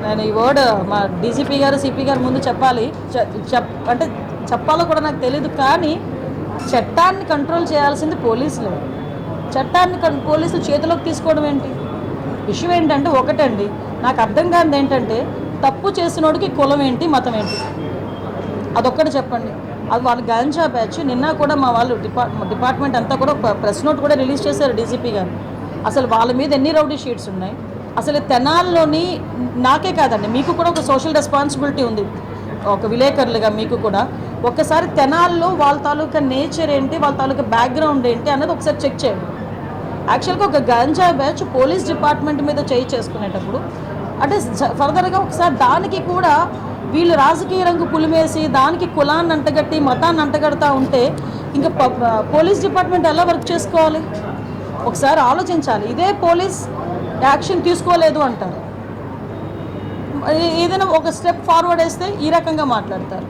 నేను ఈ వర్డ్ మా డీజీపీ గారు సిపి గారు ముందు చెప్పాలి, అంటే చెప్పాలో కూడా నాకు తెలియదు. కానీ చట్టాన్ని కంట్రోల్ చేయాల్సింది పోలీసులే. చట్టాన్ని పోలీసులు చేతిలోకి తీసుకోవడం ఏంటి? విషయం ఏంటంటే ఒకటండి, నాకు అర్థం కానిది ఏంటంటే తప్పు చేసినోడికి కులం ఏంటి, మతం ఏంటి, అదొక్కటి చెప్పండి. అది వాళ్ళ గాంజా బ్యాచ్. నిన్న కూడా మా వాళ్ళు డిపార్ట్మెంట్ అంతా కూడా ప్రెస్ నోట్ కూడా రిలీజ్ చేశారు డీజీపీ గారు. అసలు వాళ్ళ మీద ఎన్ని రౌడీ షీట్స్ ఉన్నాయి, అసలు తెనాల్లోని నాకే కాదండి, మీకు కూడా ఒక సోషల్ రెస్పాన్సిబిలిటీ ఉంది, ఒక విలేకరులుగా మీకు కూడా. ఒక్కసారి తెనాల్లో వాళ్ళ తాలూకా నేచర్ ఏంటి, వాళ్ళ తాలూకా బ్యాక్గ్రౌండ్ ఏంటి అన్నది ఒకసారి చెక్ చేయండి. యాక్చువల్గా ఒక గాంజా బ్యాచ్ పోలీస్ డిపార్ట్మెంట్ మీద చేసుకునేటప్పుడు అంటే ఫర్దర్గా ఒకసారి దానికి కూడా వీళ్ళు రాజకీయ రంగు పులిమేసి దానికి కులాన్ని అంటగట్టి మతాన్ని అంటగడతా ఉంటే ఇంకా పోలీస్ డిపార్ట్మెంట్ ఎలా వర్క్ చేసుకోవాలి? ఒకసారి ఆలోచించాలి. ఇదే పోలీస్ యాక్షన్ తీసుకోలేదు అంటారు, ఏదైనా ఒక స్టెప్ ఫార్వర్డ్ వేస్తే ఈ రకంగా మాట్లాడతారు.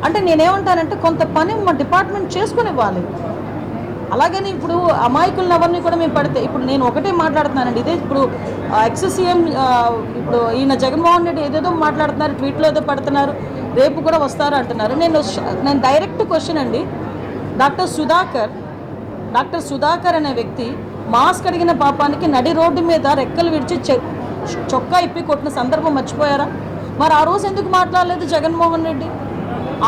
అంటే నేనేమంటానంటే కొంత పని మా డిపార్ట్మెంట్ చేసుకుని ఇవ్వాలి. అలాగని ఇప్పుడు అమాయకులను ఎవరిని కూడా మేము పడితే, ఇప్పుడు నేను ఒకటే మాట్లాడుతున్నానండి, ఇదే ఇప్పుడు ఎక్స్-సీఎం ఇప్పుడు ఈయన జగన్మోహన్ రెడ్డి ఏదేదో మాట్లాడుతున్నారు, ట్వీట్లో ఏదో పడుతున్నారు, రేపు కూడా వస్తారు అంటున్నారు. నేను డైరెక్ట్ క్వశ్చన్ అండి, డాక్టర్ సుధాకర్ అనే వ్యక్తి మాస్క్ అడిగిన పాపానికి నడి రోడ్డు మీద రెక్కలు విడిచి చొక్కా ఇప్పి కొట్టిన సందర్భం మర్చిపోయారా? మరి ఆ రోజు ఎందుకు మాట్లాడలేదు జగన్మోహన్ రెడ్డి?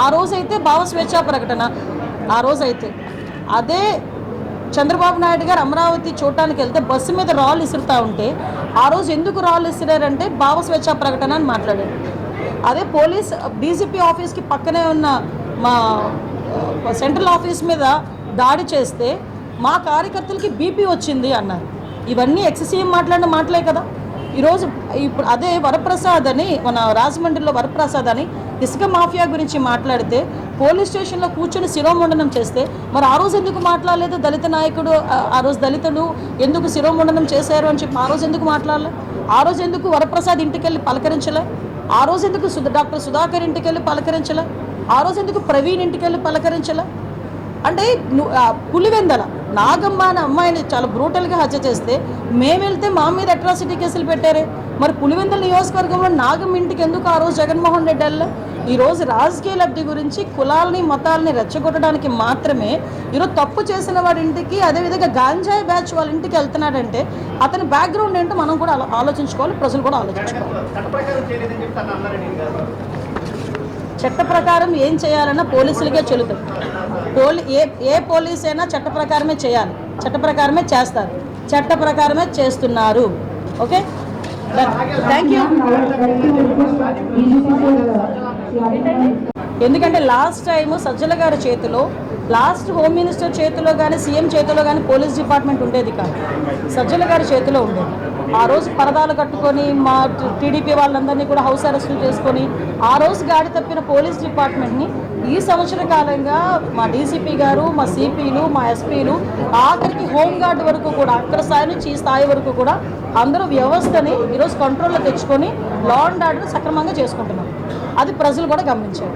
ఆ రోజైతే భావ స్వేచ్ఛా ప్రకటన, ఆ రోజైతే అదే చంద్రబాబు నాయుడు గారు అమరావతి చూడటానికి వెళ్తే బస్సు మీద రాళ్ళు ఇసురుతూ ఉంటే ఆ రోజు ఎందుకు రాళ్ళు ఇసిరారంటే భావ స్వేచ్ఛా ప్రకటన అని మాట్లాడారు. అదే పోలీస్ డీజీపీ ఆఫీస్కి పక్కనే ఉన్న మా సెంట్రల్ ఆఫీస్ మీద దాడి చేస్తే మా కార్యకర్తలకి బీపీ వచ్చింది అన్నారు. ఇవన్నీ ఎక్స్-సీఎం మాట్లాడిన మాటలే కదా. ఈరోజు ఇప్పుడు అదే వరప్రసాద్ అని, మన రాజమండ్రిలో వరప్రసాద్ అని ఇసుక మాఫియా గురించి మాట్లాడితే పోలీస్ స్టేషన్లో కూర్చొని శిరోముండనం చేస్తే మరి ఆ రోజు ఎందుకు మాట్లాడలేదు? దళిత నాయకుడు, ఆ రోజు దళితులు ఎందుకు శిరోముండనం చేశారు అని చెప్పి ఆ రోజు ఎందుకు మాట్లాడలే? ఆ రోజు ఎందుకు వరప్రసాద్ ఇంటికి వెళ్ళి పలకరించలే? ఆ రోజు ఎందుకు డాక్టర్ సుధాకర్ ఇంటికి వెళ్ళి పలకరించలే? ఆ రోజు ఎందుకు ప్రవీణ్ ఇంటికి వెళ్ళి పలకరించలే? అంటే పులివెందల నాగమ్మ అనే అమ్మాయిని చాలా బ్రూటల్గా హత్య చేస్తే మేము వెళ్తే మా మీద అట్రాసిటీ కేసులు పెట్టారే. మరి పులివెందల నియోజకవర్గంలో నాగమ్మ ఇంటికి ఎందుకు ఆ రోజు జగన్మోహన్ రెడ్డి వెళ్ళే? ఈరోజు రాజకీయ లబ్ధి గురించి కులాలని మతాలని రెచ్చగొట్టడానికి మాత్రమే ఈరోజు తప్పు చేసిన వాడి ఇంటికి, అదేవిధంగా గాంజాయి బ్యాచ్ వాళ్ళ ఇంటికి వెళ్తున్నాడంటే అతని బ్యాక్గ్రౌండ్ ఏంటో మనం కూడా ఆలోచించుకోవాలి, ప్రజలు కూడా ఆలోచించుకోవాలి. చట్ట ప్రకారం ఏం చేయాలన్నా పోలీసులకే చెల్లుతుంది. ఏ పోలీస్ అయినా చట్ట ప్రకారమే చేయాలి, చట్ట ప్రకారమే చేస్తారు, చట్ట ప్రకారమే చేస్తున్నారు. Okay, thank you. ఎందుకంటే లాస్ట్ టైం సజ్జల గారి చేతిలో, లాస్ట్ హోమ్ మినిస్టర్ చేతిలో కానీ సీఎం చేతిలో కానీ పోలీస్ డిపార్ట్మెంట్ ఉండేది కాదు, సజ్జల గారి చేతిలో ఉండేది. ఆ రోజు పరదాలు కట్టుకొని మా టీడీపీ వాళ్ళందరినీ కూడా హౌస్ అరెస్టులు చేసుకొని ఆ రోజు గాడి తప్పిన పోలీస్ డిపార్ట్మెంట్ని ఈ సంవత్సర కాలంగా మా డీసీపీ గారు, మా సిపిలు, మా ఎస్పీలు, ఆఖరికి హోంగార్డ్ వరకు కూడా, అక్కడ స్థాయి నుంచి ఈ స్థాయి వరకు కూడా అందరూ వ్యవస్థని ఈరోజు కంట్రోల్లో తెచ్చుకొని లా అండ్ ఆర్డర్ సక్రమంగా చేసుకుంటున్నారు. అది ప్రజలు కూడా గమనించారు.